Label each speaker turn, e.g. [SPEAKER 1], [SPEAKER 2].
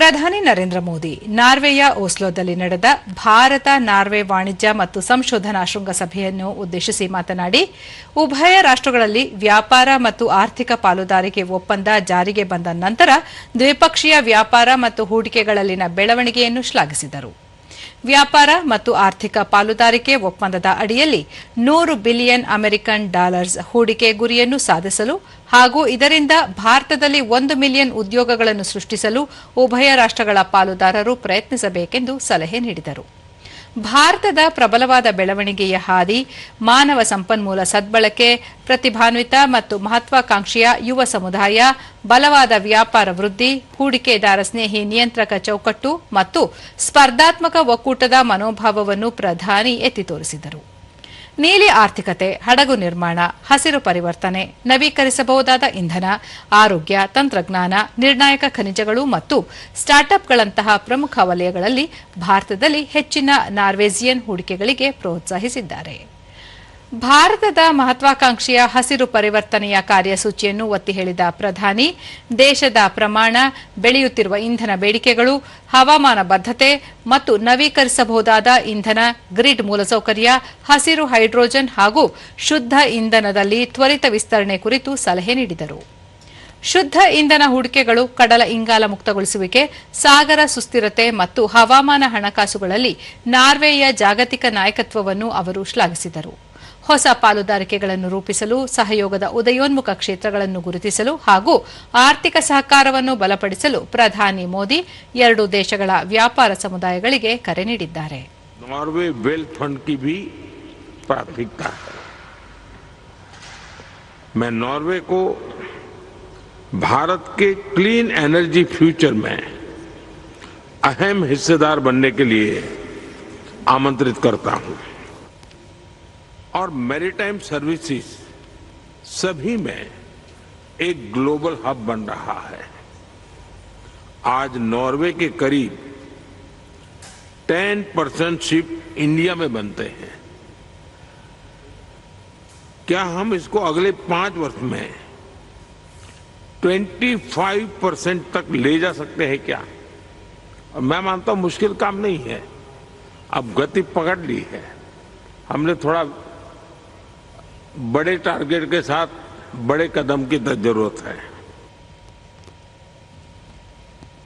[SPEAKER 1] ಪ್ರಧಾನಿ ನರೇಂದ್ರ ಮೋದಿ ನಾರ್ವೆಯ ಓಸ್ಲೋದಲ್ಲಿ ನಡೆದ ಭಾರತ ನಾರ್ವೆ ವಾಣಿಜ್ಯ ಮತ್ತು ಸಂಶೋಧನಾ ಶೃಂಗಸಭೆಯನ್ನು ಉದ್ದೇಶಿಸಿ ಮಾತನಾಡಿ, ಉಭಯ ರಾಷ್ಟ್ರಗಳಲ್ಲಿ ವ್ಯಾಪಾರ ಮತ್ತು ಆರ್ಥಿಕ ಪಾಲುದಾರಿಕೆ ಒಪ್ಪಂದ ಜಾರಿಗೆ ಬಂದ ನಂತರ ದ್ವಿಪಕ್ಷೀಯ ವ್ಯಾಪಾರ ಮತ್ತು ಹೂಡಿಕೆಗಳಲ್ಲಿನ ಬೆಳವಣಿಗೆಯನ್ನು ಶ್ಲಾಘಿಸಿದರು. ವ್ಯಾಪಾರ ಮತ್ತು ಆರ್ಥಿಕ ಪಾಲುದಾರಿಕೆ ಒಪ್ಪಂದದ ಅಡಿಯಲ್ಲಿ $100 ಬಿಲಿಯನ್ ಅಮೆರಿಕನ್ ಹೂಡಿಕೆ ಗುರಿಯನ್ನು ಸಾಧಿಸಲು ಹಾಗೂ ಇದರಿಂದ ಭಾರತದಲ್ಲಿ 1 ಮಿಲಿಯನ್ ಉದ್ಯೋಗಗಳನ್ನು ಸೃಷ್ಟಿಸಲು ಉಭಯ ರಾಷ್ಟ್ರಗಳ ಪಾಲುದಾರರು ಪ್ರಯತ್ನಿಸಬೇಕೆಂದು ಸಲಹೆ ನೀಡಿದರು. ಭಾರತದ ಪ್ರಬಲವಾದ ಬೆಳವಣಿಗೆಯ ಹಾದಿ, ಮಾನವ ಸಂಪನ್ಮೂಲ ಸದ್ಬಳಕೆ, ಪ್ರತಿಭಾನ್ವಿತ ಮತ್ತು ಮಹತ್ವಾಕಾಂಕ್ಷೆಯ ಯುವ ಸಮುದಾಯ, ಬಲವಾದ ವ್ಯಾಪಾರ ವೃದ್ಧಿ, ಹೂಡಿಕೆದಾರ ಸ್ನೇಹಿ ನಿಯಂತ್ರಕ ಚೌಕಟ್ಟು ಮತ್ತು ಸ್ಪರ್ಧಾತ್ಮಕ ಒಕ್ಕೂಟದ ಮನೋಭಾವವನ್ನು ಪ್ರಧಾನಿ ಎತ್ತಿ ತೋರಿಸಿದರು. ನೀಲಿ ಆರ್ಥಿಕತೆ, ಹಡಗು ನಿರ್ಮಾಣ, ಹಸಿರು ಪರಿವರ್ತನೆ, ನವೀಕರಿಸಬಹುದಾದ ಇಂಧನ, ಆರೋಗ್ಯ, ತಂತ್ರಜ್ಞಾನ, ನಿರ್ಣಾಯಕ ಖನಿಜಗಳು ಮತ್ತು ಸ್ಟಾರ್ಟ್ಅಪ್ಗಳಂತಹ ಪ್ರಮುಖ ವಲಯಗಳಲ್ಲಿ ಭಾರತದಲ್ಲಿ ಹೆಚ್ಚಿನ ನಾರ್ವೇಜಿಯನ್ ಹೂಡಿಕೆಗಳಿಗೆ ಪ್ರೋತ್ಸಾಹಿಸಿದ್ದಾರೆ. ಭಾರತದ ಮಹತ್ವಾಕಾಂಕ್ಷೆಯ ಹಸಿರು ಪರಿವರ್ತನೆಯ ಕಾರ್ಯಸೂಚಿಯನ್ನು ಒತ್ತಿ ಹೇಳಿದ ಪ್ರಧಾನಿ, ದೇಶದ ಪ್ರಮಾಣ, ಬೆಳೆಯುತ್ತಿರುವ ಇಂಧನ ಬೇಡಿಕೆಗಳು, ಹವಾಮಾನ ಬದ್ಧತೆ ಮತ್ತು ನವೀಕರಿಸಬಹುದಾದ ಇಂಧನ, ಗ್ರಿಡ್ ಮೂಲಸೌಕರ್ಯ, ಹಸಿರು ಹೈಡ್ರೋಜನ್ ಹಾಗೂ ಶುದ್ಧ ಇಂಧನದಲ್ಲಿ ತ್ವರಿತ ವಿಸ್ತರಣೆ ಕುರಿತು ಸಲಹೆ ನೀಡಿದರು. ಶುದ್ಧ ಇಂಧನ ಹೂಡಿಕೆಗಳು, ಕಡಲ ಇಂಗಾಲ ಮುಕ್ತಗೊಳಿಸುವಿಕೆ, ಸಾಗರ ಸುಸ್ಥಿರತೆ ಮತ್ತು ಹವಾಮಾನ ಹಣಕಾಸುಗಳಲ್ಲಿ ನಾರ್ವೆಯ ಜಾಗತಿಕ ನಾಯಕತ್ವವನ್ನು ಅವರು ಶ್ಲಾಘಿಸಿದರು. ಹೊಸ ಪಾಲುದಾರಿಕೆಗಳನ್ನು ರೂಪಿಸಲು, ಸಹಯೋಗದ ಉದಯೋನ್ಮುಖ ಕ್ಷೇತ್ರಗಳನ್ನು ಗುರುತಿಸಲು ಹಾಗೂ ಆರ್ಥಿಕ ಸಹಕಾರವನ್ನು ಬಲಪಡಿಸಲು ಪ್ರಧಾನಿ ಮೋದಿ ಎರಡೂ ದೇಶಗಳ ವ್ಯಾಪಾರ ಸಮುದಾಯಗಳಿಗೆ ಕರೆ ನೀಡಿದ್ದಾರೆ.
[SPEAKER 2] नॉर्वे वेल्थ फंड की भी प्राथमिकता है. मैं नॉर्वे को भारत के क्लीन एनर्जी फ्यूचर में अहम हिस्सेदार बनने के लिए आमंत्रित करता हूं और मैरीटाइम सर्विसेज सभी में एक ग्लोबल हब बन रहा है. आज नॉर्वे के करीब 10% शिप इंडिया में बनते हैं. क्या हम इसको अगले 5 वर्ष में 25% तक ले जा सकते हैं क्या? और मैं मानता हूं मुश्किल काम नहीं है. अब गति पकड़ ली है. हमने थोड़ा बड़े टारगेट के साथ बड़े कदम की जरूरत है.